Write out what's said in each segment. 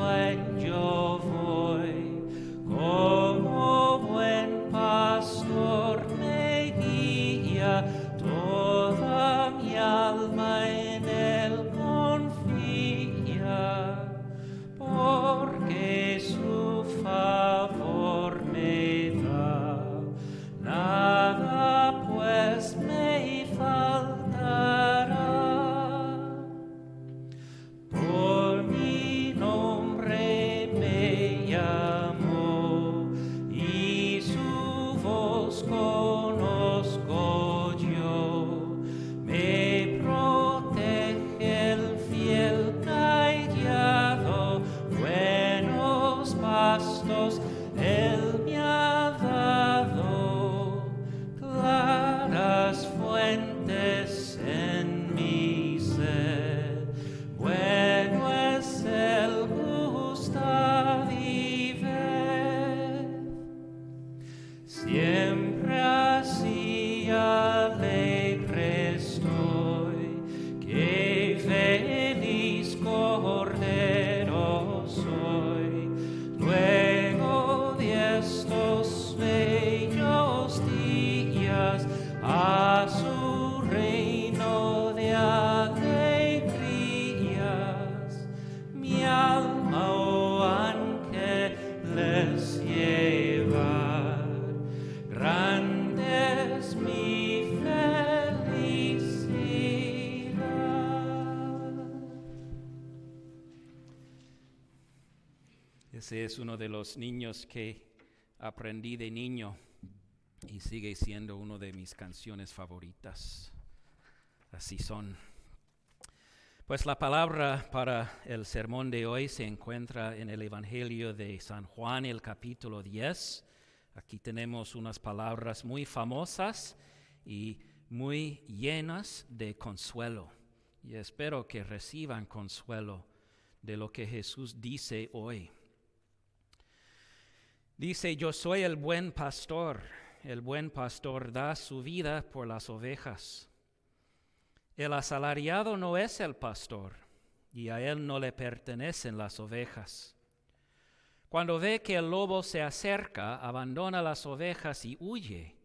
buen yo voy, como buen pastor me guía, toda mi alma en él confía, porque su favor me da, nada pues me faltará. Por mi nombre me llamó y su voz conozco yo. Me protege el fiel callado, buenos pastos él me ha dado, claras fuentes en mi sed. Bueno es el gustad y ver, siempre así alegre estoy, que feliz cordero soy, luego de estos bellos días a su reino de alegrías, mi alma, oh ángeles llevar, grande es mi felicidad. Ese es uno de los niños que aprendí de niño y sigue siendo una de mis canciones favoritas. Así son. Pues la palabra para el sermón de hoy se encuentra en el Evangelio de San Juan, el capítulo 10. Aquí tenemos unas palabras muy famosas y muy llenas de consuelo. Y espero que reciban consuelo de lo que Jesús dice hoy. Dice: yo soy el buen pastor da su vida por las ovejas. El asalariado no es el pastor, y a él no le pertenecen las ovejas. Cuando ve que el lobo se acerca, abandona las ovejas y huye.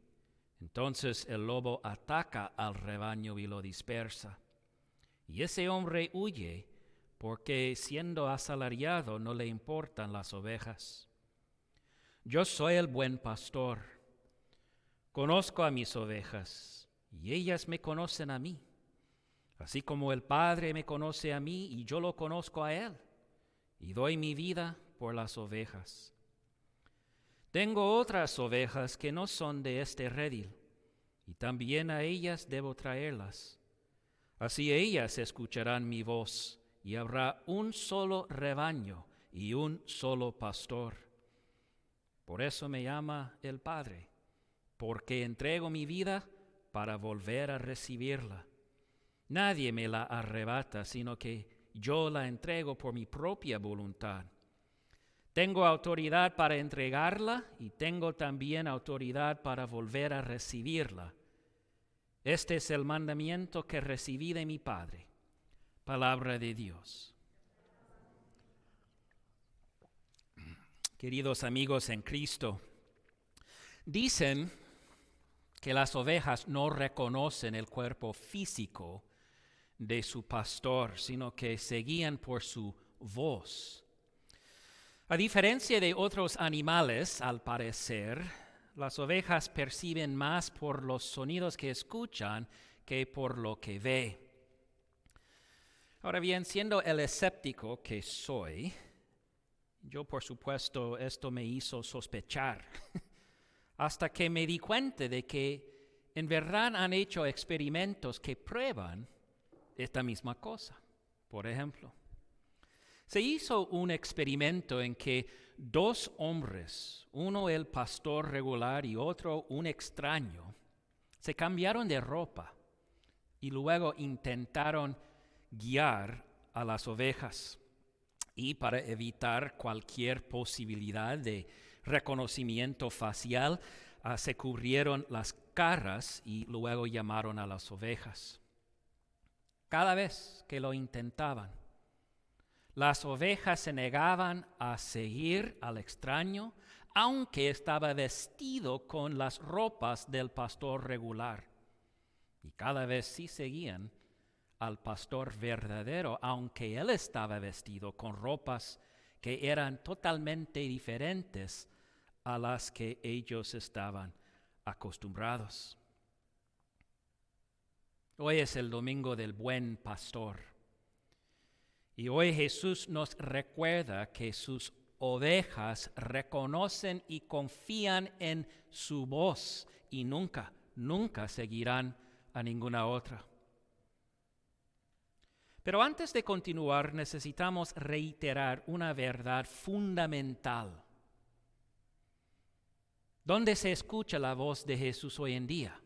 Entonces el lobo ataca al rebaño y lo dispersa. Y ese hombre huye porque, siendo asalariado, no le importan las ovejas. Yo soy el buen pastor. Conozco a mis ovejas, y ellas me conocen a mí. Así como el Padre me conoce a mí, y yo lo conozco a Él, y doy mi vida por las ovejas. Tengo otras ovejas que no son de este redil, y también a ellas debo traerlas. Así ellas escucharán mi voz, y habrá un solo rebaño y un solo pastor. Por eso me llama el Padre, porque entrego mi vida para volver a recibirla. Nadie me la arrebata, sino que yo la entrego por mi propia voluntad. Tengo autoridad para entregarla y tengo también autoridad para volver a recibirla. Este es el mandamiento que recibí de mi Padre. Palabra de Dios. Queridos amigos en Cristo, dicen que las ovejas no reconocen el cuerpo físico de su pastor, sino que se guían por su voz. A diferencia de otros animales, al parecer, las ovejas perciben más por los sonidos que escuchan que por lo que ve. Ahora bien, siendo el escéptico que soy, yo, por supuesto, esto me hizo sospechar, hasta que me di cuenta de que en verdad han hecho experimentos que prueban esta misma cosa. Por ejemplo, se hizo un experimento en que dos hombres, uno el pastor regular y otro un extraño, se cambiaron de ropa y luego intentaron guiar a las ovejas. Y para evitar cualquier posibilidad de reconocimiento facial, se cubrieron las caras y luego llamaron a las ovejas. Cada vez que lo intentaban, Las ovejas se negaban a seguir al extraño, aunque estaba vestido con las ropas del pastor regular. Y cada vez sí seguían al pastor verdadero, aunque él estaba vestido con ropas que eran totalmente diferentes a las que ellos estaban acostumbrados. Hoy es el domingo del Buen Pastor. Y hoy Jesús nos recuerda que sus ovejas reconocen y confían en su voz y nunca seguirán a ninguna otra. Pero antes de continuar, necesitamos reiterar una verdad fundamental. ¿Dónde se escucha la voz de Jesús hoy en día?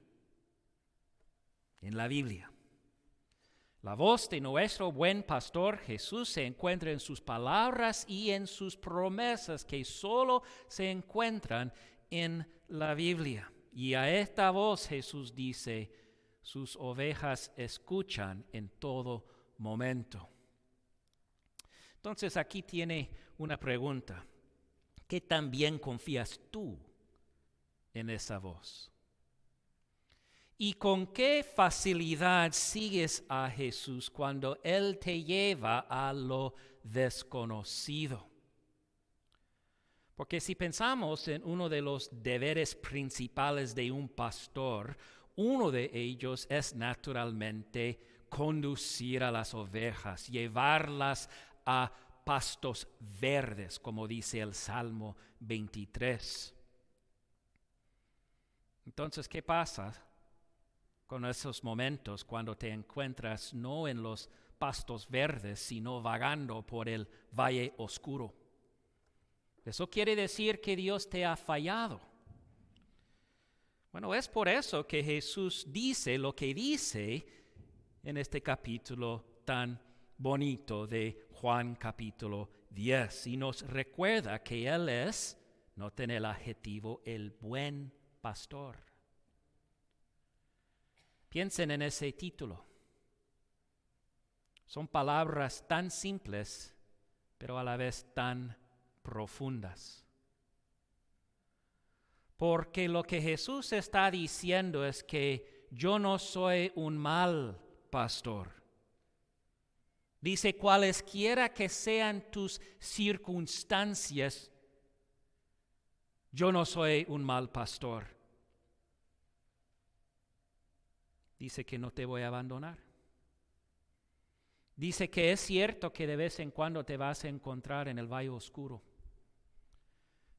En la Biblia. La voz de nuestro buen pastor Jesús se encuentra en sus palabras y en sus promesas que solo se encuentran en la Biblia. Y a esta voz Jesús dice, sus ovejas escuchan en todo momento. Entonces aquí tiene una pregunta. ¿Qué tan bien confías tú en esa voz? ¿Y con qué facilidad sigues a Jesús cuando Él te lleva a lo desconocido? Porque si pensamos en uno de los deberes principales de un pastor, uno de ellos es naturalmente conducir a las ovejas, llevarlas a pastos verdes, como dice el Salmo 23. Entonces, ¿qué pasa con esos momentos cuando te encuentras no en los pastos verdes, sino vagando por el valle oscuro? Eso quiere decir que Dios te ha fallado. Bueno, es por eso que Jesús dice lo que dice en este capítulo tan bonito de Juan capítulo 10 y nos recuerda que Él es, noten el adjetivo, el buen pastor. Piensen en ese título. Son palabras tan simples, pero a la vez tan profundas. Porque lo que Jesús está diciendo es que yo no soy un mal pastor. Dice, cualesquiera que sean tus circunstancias, yo no soy un mal pastor. Dice que no te voy a abandonar. Dice que es cierto que de vez en cuando te vas a encontrar en el valle oscuro.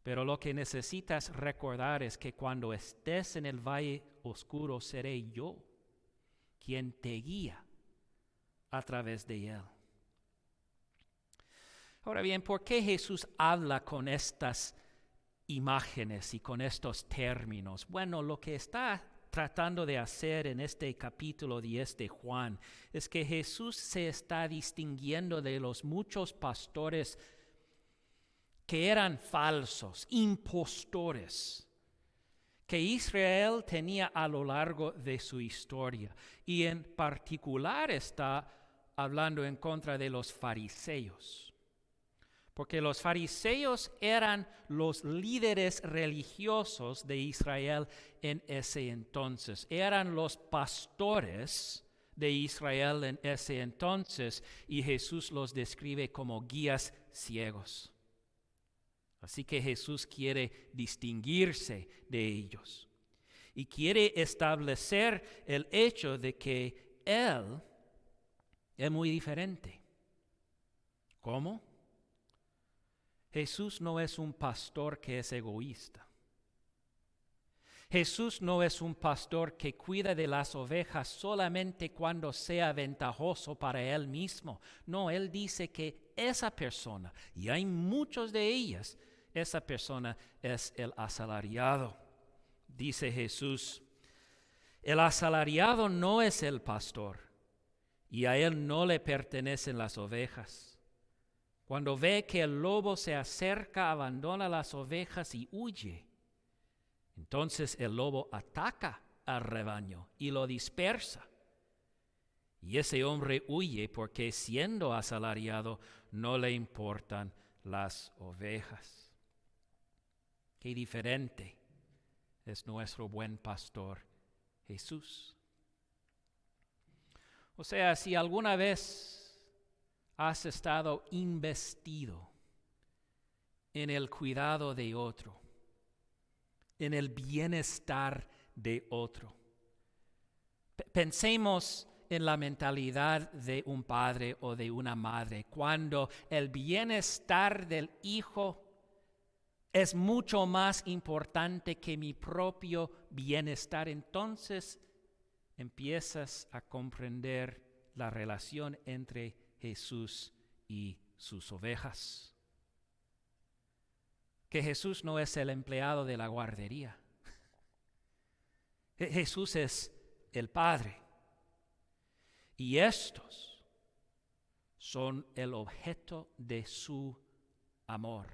Pero lo que necesitas recordar es que cuando estés en el valle oscuro seré yo quien te guía a través de él. Ahora bien, ¿por qué Jesús habla con estas imágenes y con estos términos? Bueno, lo que está tratando de hacer en este capítulo 10 de Juan es que Jesús se está distinguiendo de los muchos pastores que eran falsos, impostores, que Israel tenía a lo largo de su historia. Y en particular está hablando en contra de los fariseos. Porque los fariseos eran los líderes religiosos de Israel en ese entonces. Eran los pastores de Israel en ese entonces y Jesús los describe como guías ciegos. Así que Jesús quiere distinguirse de ellos y quiere establecer el hecho de que Él es muy diferente. ¿Cómo? Jesús no es un pastor que es egoísta. Jesús no es un pastor que cuida de las ovejas solamente cuando sea ventajoso para él mismo. No, él dice que esa persona, y hay muchos de ellas, esa persona es el asalariado. Dice Jesús, el asalariado no es el pastor, y a él no le pertenecen las ovejas. Cuando ve que el lobo se acerca, abandona las ovejas y huye. Entonces el lobo ataca al rebaño y lo dispersa. Y ese hombre huye porque siendo asalariado no le importan las ovejas. Qué diferente es nuestro buen pastor Jesús. O sea, si alguna vez has estado investido en el cuidado de otro, en el bienestar de otro, pensemos en la mentalidad de un padre o de una madre, cuando el bienestar del hijo es mucho más importante que mi propio bienestar. Entonces empiezas a comprender la relación entre Jesús y sus ovejas. Que Jesús no es el empleado de la guardería. Jesús es el Padre. Y estos son el objeto de su amor.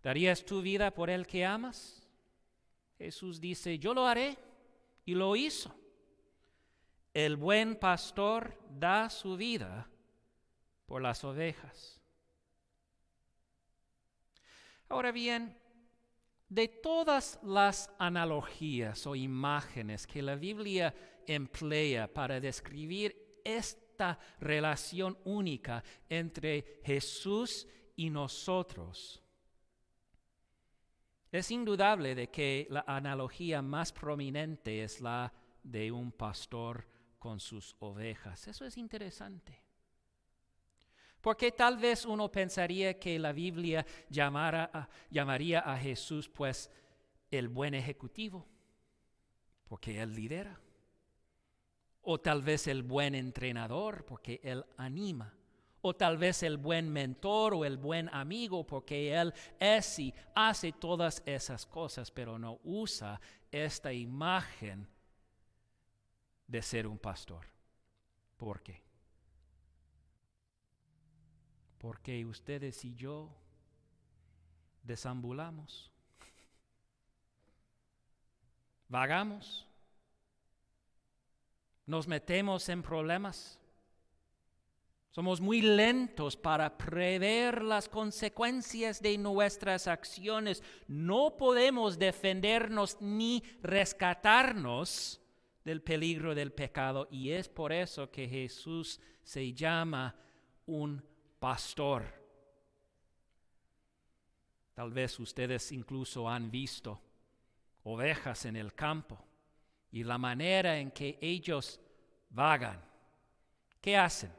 ¿Darías tu vida por el que amas? Jesús dice, yo lo haré, y lo hizo. El buen pastor da su vida por las ovejas. Ahora bien, de todas las analogías o imágenes que la Biblia emplea para describir esta relación única entre Jesús y nosotros, es indudable de que la analogía más prominente es la de un pastor con sus ovejas. Eso es interesante. Porque tal vez uno pensaría que la Biblia llamaría a Jesús pues el buen ejecutivo, porque Él lidera. O tal vez el buen entrenador, porque Él anima. O tal vez el buen mentor o el buen amigo, porque Él es y hace todas esas cosas, pero no usa esta imagen de ser un pastor. ¿Por qué? Porque ustedes y yo desambulamos, vagamos, nos metemos en problemas. Somos muy lentos para prever las consecuencias de nuestras acciones. No podemos defendernos ni rescatarnos del peligro del pecado. Y es por eso que Jesús se llama un pastor. Tal vez ustedes incluso han visto ovejas en el campo y la manera en que ellos vagan. ¿Qué hacen?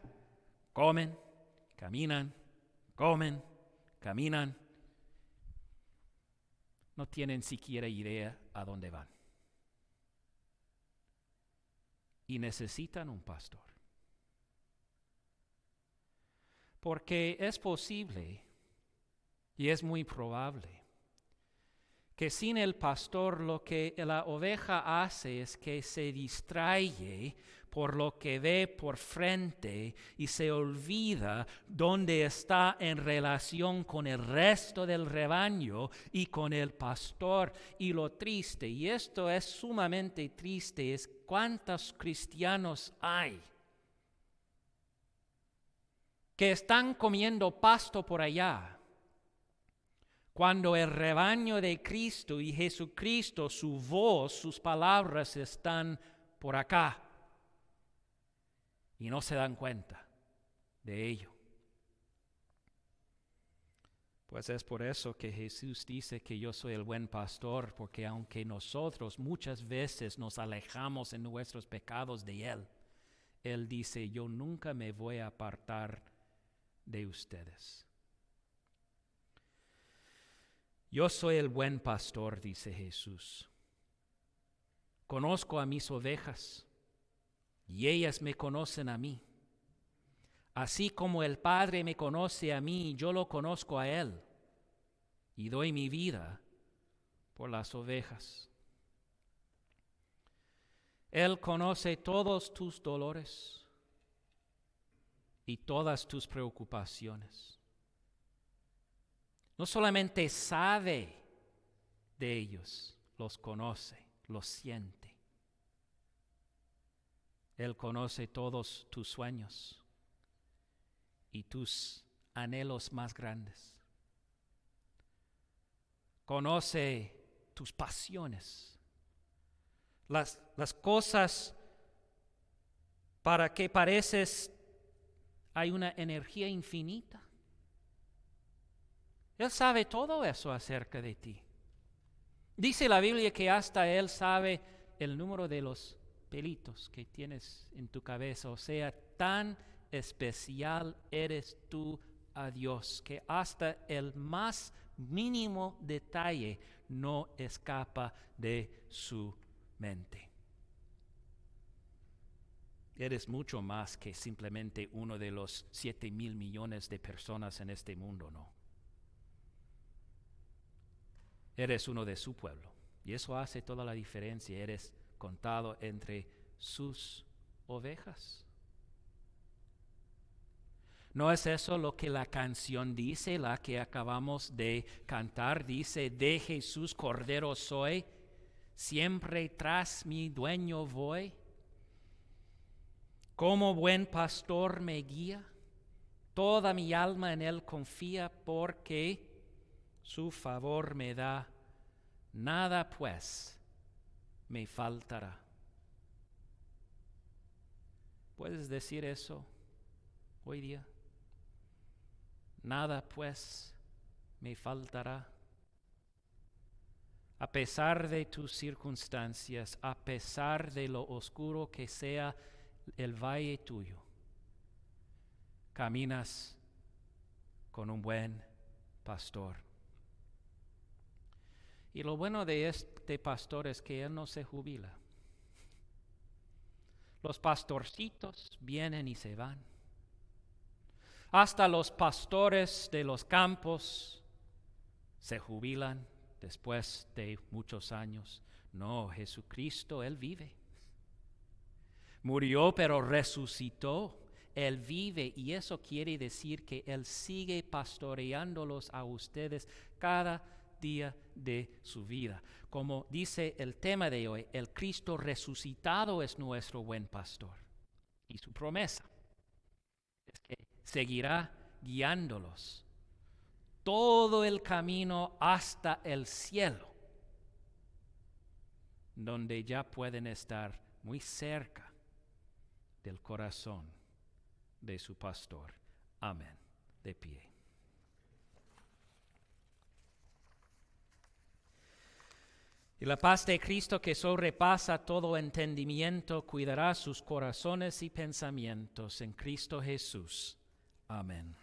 Comen, caminan, comen, caminan. No tienen siquiera idea a dónde van. Y necesitan un pastor. Porque es posible y es muy probable que sin el pastor lo que la oveja hace es que se distrae por lo que ve por frente y se olvida dónde está en relación con el resto del rebaño y con el pastor. Y lo triste, y esto es sumamente triste, es cuántos cristianos hay que están comiendo pasto por allá, cuando el rebaño de Cristo y Jesucristo, su voz, sus palabras están por acá. Y no se dan cuenta de ello. Pues es por eso que Jesús dice que yo soy el buen pastor, porque aunque nosotros muchas veces nos alejamos en nuestros pecados de Él, Él dice, yo nunca me voy a apartar de ustedes. Yo soy el buen pastor, dice Jesús. Conozco a mis ovejas y ellas me conocen a mí. Así como el Padre me conoce a mí, yo lo conozco a Él y doy mi vida por las ovejas. Él conoce todos tus dolores y todas tus preocupaciones. No solamente sabe de ellos, los conoce, los siente. Él conoce todos tus sueños y tus anhelos más grandes. Conoce tus pasiones, las cosas para que pareces hay una energía infinita. Él sabe todo eso acerca de ti. Dice la Biblia que hasta Él sabe el número de los pelitos que tienes en tu cabeza. O sea, tan especial eres tú a Dios que hasta el más mínimo detalle no escapa de su mente. Eres mucho más que simplemente uno de los 7,000 millones de personas en este mundo, ¿no? Eres uno de su pueblo y eso hace toda la diferencia. Eres contado entre sus ovejas. ¿No es eso lo que la canción dice, la que acabamos de cantar? Dice, de Jesús Cordero soy, siempre tras mi dueño voy. Como buen pastor me guía, toda mi alma en Él confía, porque su favor me da, nada pues me faltará. ¿Puedes decir eso hoy día? Nada pues me faltará. A pesar de tus circunstancias, a pesar de lo oscuro que sea el valle tuyo, caminas con un buen pastor. Y lo bueno de este pastor es que él no se jubila. Los pastorcitos vienen y se van. Hasta los pastores de los campos se jubilan después de muchos años. No, Jesucristo, Él vive. Murió, pero resucitó. Él vive, y eso quiere decir que Él sigue pastoreándolos a ustedes cada día de su vida. Como dice el tema de hoy, el Cristo resucitado es nuestro buen pastor. Y su promesa es que seguirá guiándolos todo el camino hasta el cielo, donde ya pueden estar muy cerca del corazón de su pastor. Amén. De pie. Y la paz de Cristo, que sobrepasa todo entendimiento, cuidará sus corazones y pensamientos en Cristo Jesús. Amén.